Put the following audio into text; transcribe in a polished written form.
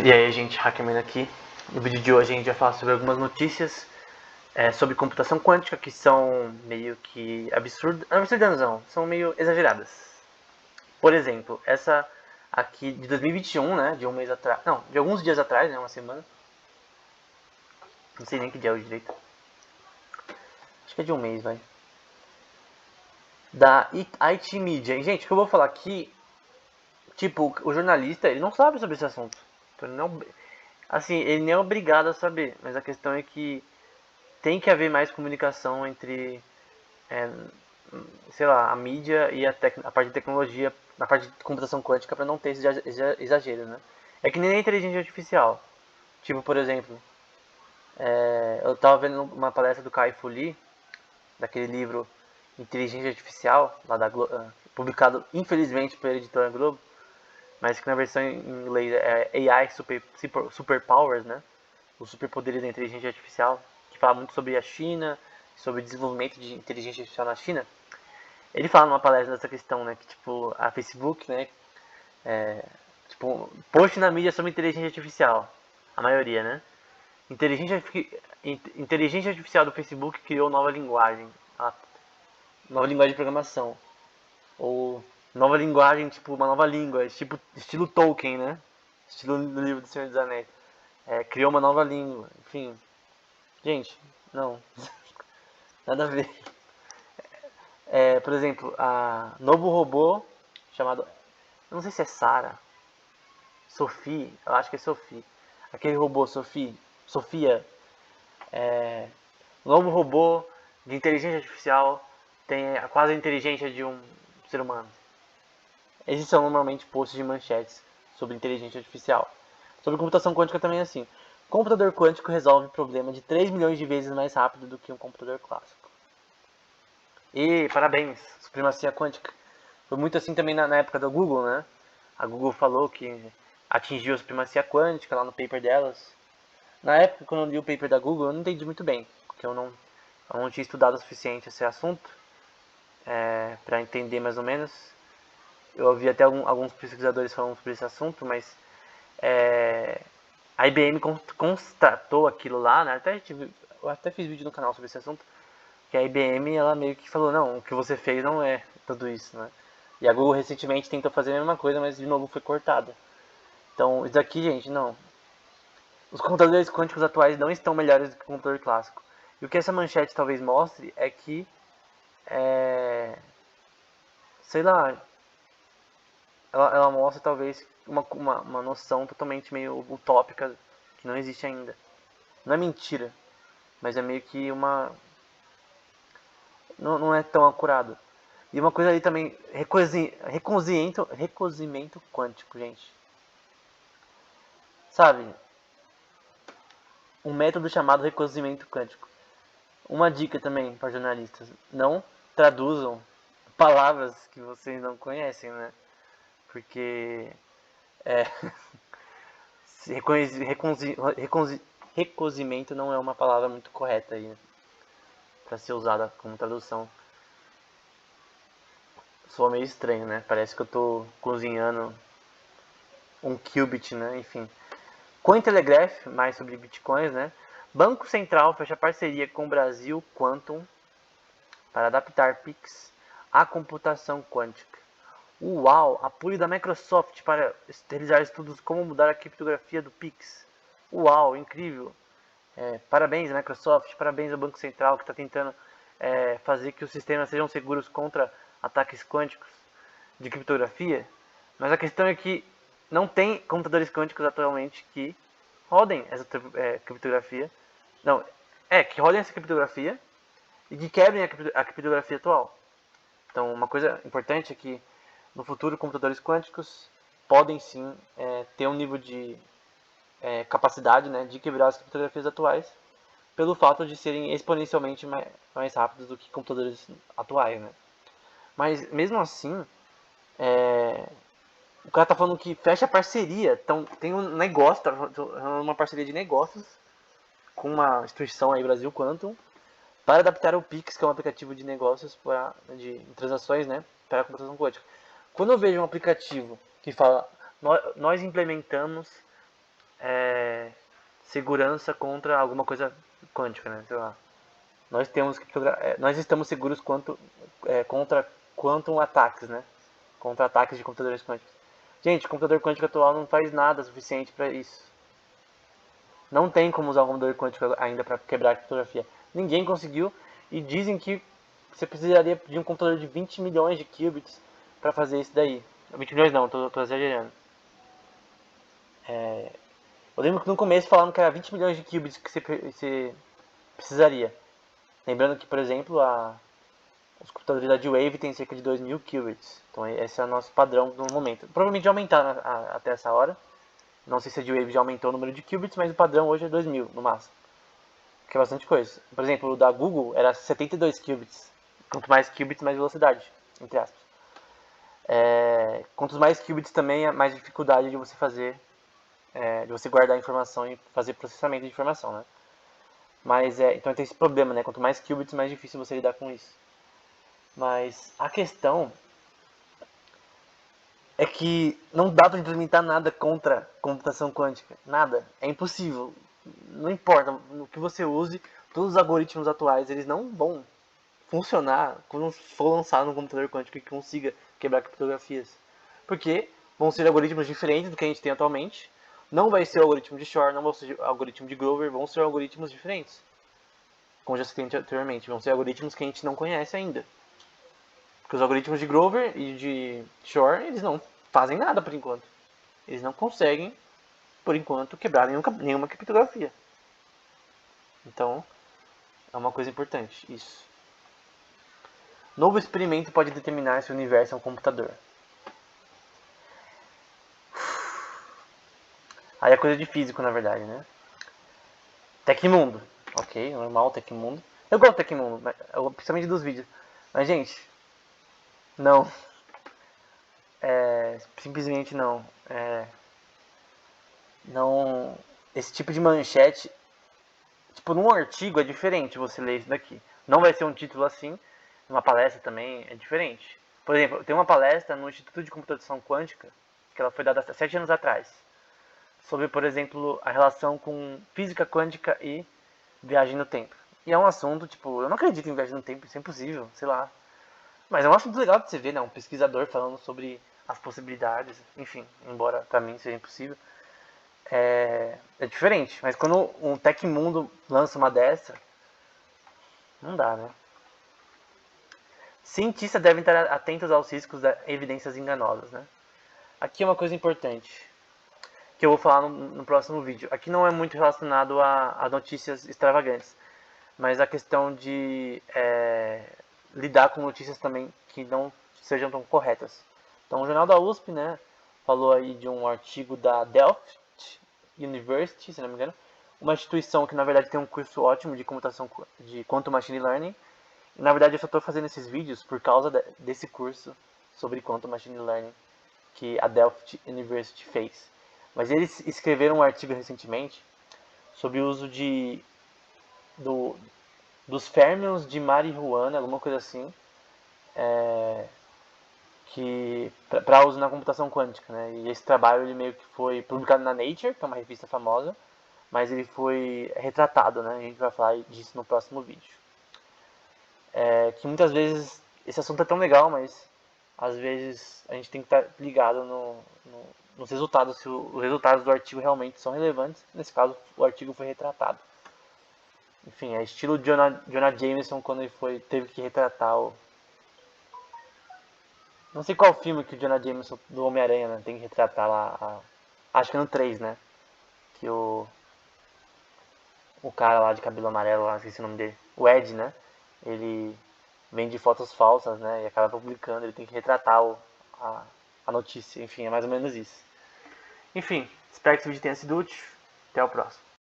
E aí, gente, Hackman aqui. No vídeo de hoje a gente vai falar sobre algumas notícias sobre computação quântica que são meio que absurdas não, são meio exageradas. Por exemplo, essa aqui de 2021, né, de um mês atrás, não, de alguns dias atrás, né, uma semana. Não sei nem que dia é hoje direito. Acho que é de um mês, vai. Da IT Media. E, gente, o que eu vou falar aqui, tipo, o jornalista, ele não sabe sobre esse assunto. Então, ele não, assim, ele nem é obrigado a saber, mas a questão é que tem que haver mais comunicação entre, é, sei lá, a mídia e a parte de tecnologia, na parte de computação quântica, para não ter esses exageros, né? É que nem a inteligência artificial. Tipo, por exemplo, eu tava vendo uma palestra do Kai-Fu Lee, daquele livro Inteligência Artificial, lá da publicado infelizmente pela editora Globo, mas que na versão em inglês é AI Superpowers, né? Os superpoderes da inteligência artificial, que fala muito sobre a China, sobre o desenvolvimento de inteligência artificial na China. Ele fala numa palestra dessa questão, né, que tipo a Facebook, né, tipo, post na mídia sobre inteligência artificial, a maioria, né? Inteligência, inteligência artificial do Facebook criou nova linguagem, nova linguagem de programação, ou nova linguagem, tipo uma nova língua, tipo estilo Tolkien, né? Estilo do livro do Senhor dos Anéis. Criou uma nova língua, enfim. Gente, não, nada a ver. Por exemplo, a novo robô chamado, eu não sei se é Sarah, Sophie, eu acho que é Sophie. Aquele robô Sofia, novo robô de inteligência artificial tem quase a inteligência de um ser humano. Esses são normalmente posts de manchetes sobre inteligência artificial. Sobre computação quântica também é assim. Computador quântico resolve problema de 3 milhões de vezes mais rápido do que um computador clássico. E parabéns, supremacia quântica. Foi muito assim também na época da Google, né? A Google falou que atingiu a supremacia quântica lá no paper delas. Na época, quando eu li o paper da Google, eu não entendi muito bem, porque eu não tinha estudado o suficiente esse assunto para entender mais ou menos. Eu ouvi até alguns pesquisadores falando sobre esse assunto, mas a IBM constatou aquilo lá, né? Eu até fiz vídeo no canal sobre esse assunto, que a IBM ela meio que falou, não, o que você fez não é tudo isso, né? E a Google recentemente tentou fazer a mesma coisa, mas de novo foi cortada. Então, isso aqui, gente, não. Os computadores quânticos atuais não estão melhores do que o computador clássico. E o que essa manchete talvez mostre é que, sei lá, ela mostra talvez uma noção totalmente meio utópica que não existe ainda. Não é mentira, mas é meio que uma. Não é tão acurado. E uma coisa ali também, recozimento quântico, gente. Sabe? Um método chamado recozimento quântico. Uma dica também para jornalistas: não traduzam palavras que vocês não conhecem, né? Porque recozimento não é uma palavra muito correta aí, né? Para ser usada como tradução. Soa meio estranho, né? Parece que eu tô cozinhando um qubit, né? Enfim. Cointelegraph, mais sobre bitcoins, né? Banco Central fecha parceria com o Brasil Quantum para adaptar Pix à computação quântica. Uau! Apoio da Microsoft para realizar estudos como mudar a criptografia do Pix. Uau, incrível! Parabéns, Microsoft, parabéns ao Banco Central que está tentando fazer que os sistemas sejam seguros contra ataques quânticos de criptografia. Mas a questão é que não tem computadores quânticos atualmente que rodem essa criptografia. Não, que rodem essa criptografia e que quebrem a criptografia atual. Então, uma coisa importante é que no futuro computadores quânticos podem sim ter um nível de capacidade, né, de quebrar as criptografias atuais pelo fato de serem exponencialmente mais rápidos do que computadores atuais, né? Mas mesmo assim, o cara tá falando que fecha parceria, então tem um negócio, uma parceria de negócios com uma instituição aí, Brasil Quantum, para adaptar o Pix, que é um aplicativo de negócios de transações, né, para a computação quântica. Quando eu vejo um aplicativo que fala, nós implementamos segurança contra alguma coisa quântica, né? Sei lá. Nós estamos seguros contra quantum ataques, né? Contra ataques de computadores quânticos. Gente, o computador quântico atual não faz nada suficiente para isso. Não tem como usar um computador quântico ainda para quebrar a criptografia. Ninguém conseguiu e dizem que você precisaria de um computador de 20 milhões de qubits para fazer isso daí. 20 milhões não, tô exagerando. Eu lembro que no começo falaram que era 20 milhões de qubits que você precisaria. Lembrando que, por exemplo, os computadores da D-Wave têm cerca de 2.000 qubits. Então esse é o nosso padrão no momento. Provavelmente já aumentaram até essa hora. Não sei se a D-Wave já aumentou o número de qubits, mas o padrão hoje é 2.000 no máximo. Que é bastante coisa. Por exemplo, o da Google era 72 qubits. Quanto mais qubits, mais velocidade, entre aspas. Quantos mais qubits também, é mais dificuldade de você fazer, de você guardar a informação e fazer processamento de informação, né? Mas então tem esse problema, né? Quanto mais qubits, mais difícil você lidar com isso. Mas a questão é que não dá para implementar nada contra computação quântica. Nada. É impossível. Não importa o que você use, todos os algoritmos atuais eles não vão funcionar quando for lançado um computador quântico que consiga quebrar criptografias. Porque vão ser algoritmos diferentes do que a gente tem atualmente. Não vai ser o algoritmo de Shor, não vai ser o algoritmo de Grover, vão ser algoritmos diferentes. Como já citei anteriormente, vão ser algoritmos que a gente não conhece ainda. Porque os algoritmos de Grover e de Shor, eles não fazem nada por enquanto. Eles não conseguem, por enquanto, quebrar nenhuma criptografia. Então, é uma coisa importante, isso. Novo experimento pode determinar se o universo é um computador. Aí é coisa de físico, na verdade, né? Tecmundo. Ok, normal, Tecmundo. Eu gosto do Tecmundo, principalmente dos vídeos. Mas, gente, não. Simplesmente não. Não. Esse tipo de manchete, tipo, num artigo é diferente você ler isso daqui. Não vai ser um título assim, numa palestra também é diferente. Por exemplo, tem uma palestra no Instituto de Computação Quântica, que ela foi dada há 7 anos atrás, sobre, por exemplo, a relação com física quântica e viagem no tempo. E é um assunto, tipo, eu não acredito em viagem no tempo, isso é impossível, sei lá. Mas é um assunto legal de você ver, né? Um pesquisador falando sobre as possibilidades, enfim, embora pra mim seja impossível. É diferente, mas quando um Tecmundo lança uma dessa, não dá, né? Cientistas devem estar atentos aos riscos de evidências enganosas, né? Aqui é uma coisa importante, que eu vou falar no próximo vídeo. Aqui não é muito relacionado a notícias extravagantes, mas a questão de lidar com notícias também que não sejam tão corretas. Então o Jornal da USP, né, falou aí de um artigo da Delft University, se não me engano, uma instituição que na verdade tem um curso ótimo de computação de Quantum Machine Learning. E, na verdade eu só estou fazendo esses vídeos por causa desse curso sobre Quantum Machine Learning que a Delft University fez. Mas eles escreveram um artigo recentemente sobre o uso dos férmions de marihuana, alguma coisa assim, que para uso na computação quântica, né? E esse trabalho ele meio que foi publicado na Nature, que é uma revista famosa, mas ele foi retratado, né? A gente vai falar disso no próximo vídeo. Que muitas vezes esse assunto é tão legal, mas às vezes a gente tem que estar ligado nos resultados, se os resultados do artigo realmente são relevantes. Nesse caso, o artigo foi retratado. Enfim, é estilo Jonah Jameson quando ele teve que retratar o... Não sei qual filme que o Jonah Jameson do Homem-Aranha, né, tem que retratar lá. Acho que é no 3, né? Que o cara lá de cabelo amarelo, lá, esqueci o nome dele. O Ed, né? Ele vende fotos falsas, né? E acaba publicando, ele tem que retratar a notícia. Enfim, é mais ou menos isso. Enfim, espero que esse vídeo tenha sido útil. Até o próximo.